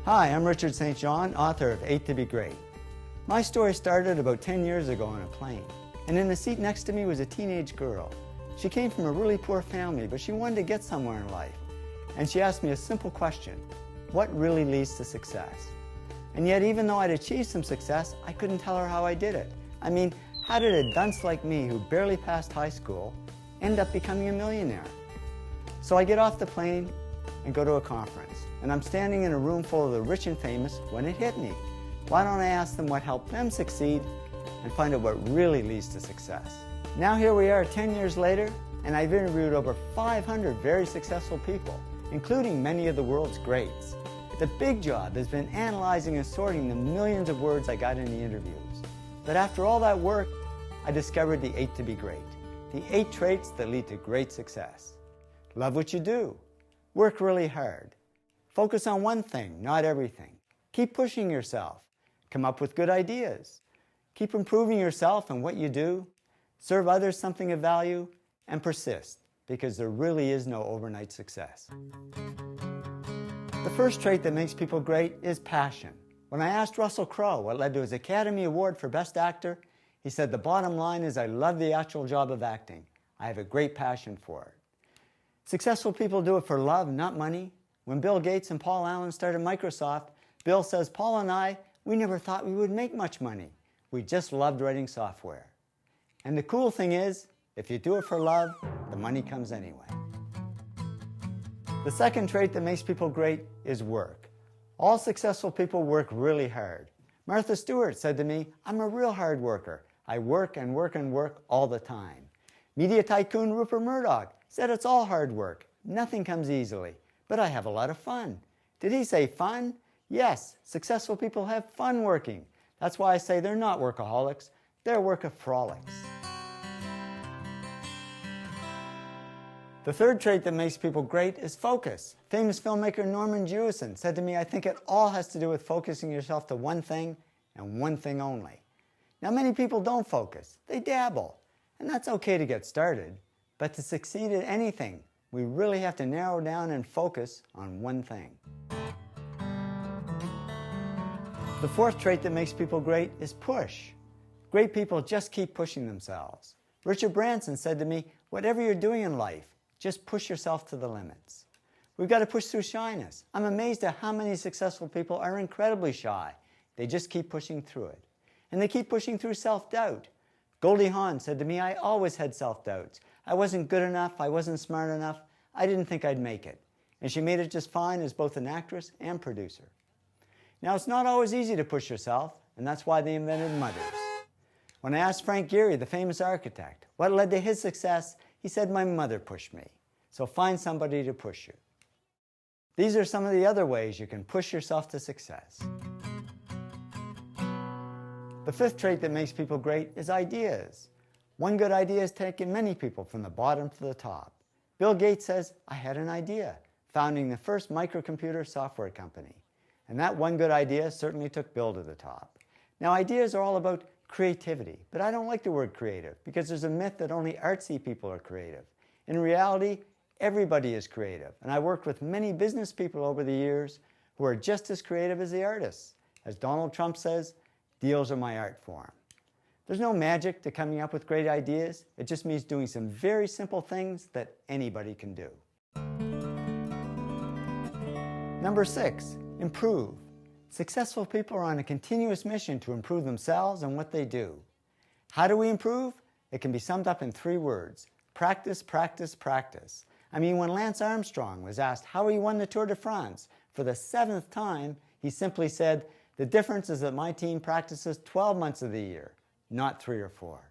Hi, I'm Richard St. John, author of 8 to be Great. My story started about 10 years ago on a plane, and in the seat next to me was a teenage girl. She came from a really poor family, but she wanted to get somewhere in life. And she asked me a simple question: what really leads to success? And yet, even though I'd achieved some success, I couldn't tell her how I did it. I mean, how did a dunce like me, who barely passed high school, end up becoming a millionaire? So I get off the plane and go to a conference, and I'm standing in a room full of the rich and famous when it hit me. Why don't I ask them what helped them succeed and find out what really leads to success? Now here we are 10 years later, and I've interviewed over 500 very successful people, including many of the world's greats. The big job has been analyzing and sorting the millions of words I got in the interviews. But after all that work, I discovered the 8 to be great, the 8 traits that lead to great success. Love what you do. Work really hard. Focus on one thing, not everything. Keep pushing yourself. Come up with good ideas. Keep improving yourself and what you do. Serve others something of value, and persist, because there really is no overnight success. The first trait that makes people great is passion. When I asked Russell Crowe what led to his Academy Award for Best Actor, he said, "The bottom line is I love the actual job of acting. I have a great passion for it." Successful people do it for love, not money. When Bill Gates and Paul Allen started Microsoft, Bill says, "Paul and I, we never thought we would make much money. We just loved writing software." And the cool thing is, if you do it for love, the money comes anyway. The second trait that makes people great is work. All successful people work really hard. Martha Stewart said to me, "I'm a real hard worker. I work and work and work all the time." Media tycoon Rupert Murdoch said it's all hard work. Nothing comes easily, but I have a lot of fun. Did he say fun? Yes, successful people have fun working. That's why I say they're not workaholics, they're workaholics. The third trait that makes people great is focus. Famous filmmaker Norman Jewison said to me, "I think it all has to do with focusing yourself to one thing and one thing only." Now, many people don't focus. They dabble. And that's okay to get started. But to succeed at anything, we really have to narrow down and focus on one thing. The fourth trait that makes people great is push. Great people just keep pushing themselves. Richard Branson said to me, "Whatever you're doing in life, just push yourself to the limits." We've got to push through shyness. I'm amazed at how many successful people are incredibly shy. They just keep pushing through it. And they keep pushing through self-doubt. Goldie Hawn said to me, "I always had self-doubts. I wasn't good enough, I wasn't smart enough, I didn't think I'd make it." And she made it just fine as both an actress and producer. Now, it's not always easy to push yourself, and that's why they invented mothers. When I asked Frank Gehry, the famous architect, what led to his success, he said, "My mother pushed me." So find somebody to push you. These are some of the other ways you can push yourself to success. The fifth trait that makes people great is ideas. One good idea has taken many people from the bottom to the top. Bill Gates says, "I had an idea," founding the first microcomputer software company. And that one good idea certainly took Bill to the top. Now, ideas are all about creativity, but I don't like the word creative because there's a myth that only artsy people are creative. In reality, everybody is creative, and I worked with many business people over the years who are just as creative as the artists. As Donald Trump says, "Deals are my art form." There's no magic to coming up with great ideas. It just means doing some very simple things that anybody can do. Number 6, improve. Successful people are on a continuous mission to improve themselves and what they do. How do we improve? It can be summed up in 3 words: practice, practice, practice. I mean, when Lance Armstrong was asked how he won the Tour de France for the 7th time, he simply said, "The difference is that my team practices 12 months of the year, not 3 or 4.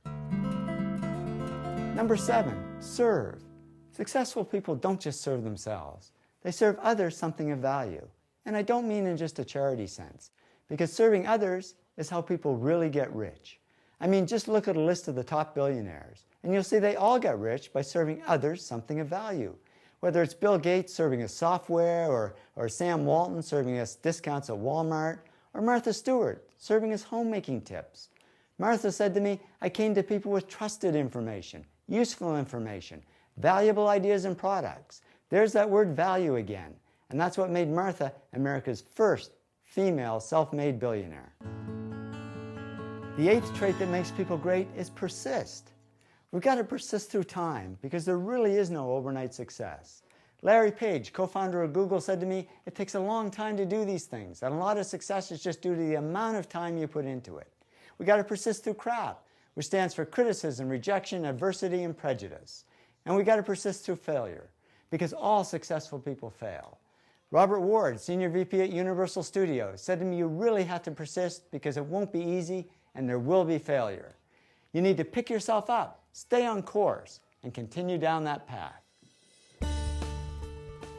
Number 7, serve. Successful people don't just serve themselves. They serve others something of value. And I don't mean in just a charity sense, because serving others is how people really get rich. I mean, just look at a list of the top billionaires, and you'll see they all got rich by serving others something of value. Whether it's Bill Gates serving us software, or Sam Walton serving us discounts at Walmart, or Martha Stewart serving us homemaking tips. Martha said to me, "I came to people with trusted information, useful information, valuable ideas and products." There's that word value again. And that's what made Martha America's first female self-made billionaire. The 8th trait that makes people great is persist. We've got to persist through time because there really is no overnight success. Larry Page, co-founder of Google, said to me, it takes a long time to do these things, and a lot of success is just due to the amount of time you put into it. We've got to persist through crap, which stands for criticism, rejection, adversity, and prejudice. And we've got to persist through failure, because all successful people fail. Robert Ward, Senior VP at Universal Studios, said to me, you really have to persist because it won't be easy and there will be failure. You need to pick yourself up, stay on course, and continue down that path.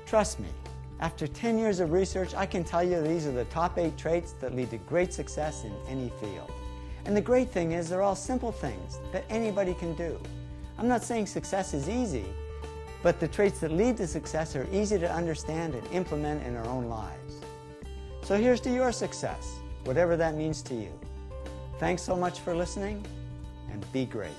Trust me, after 10 years of research, I can tell you these are the top 8 traits that lead to great success in any field. And the great thing is they're all simple things that anybody can do. I'm not saying success is easy, but the traits that lead to success are easy to understand and implement in our own lives. So here's to your success, whatever that means to you. Thanks so much for listening, and be great.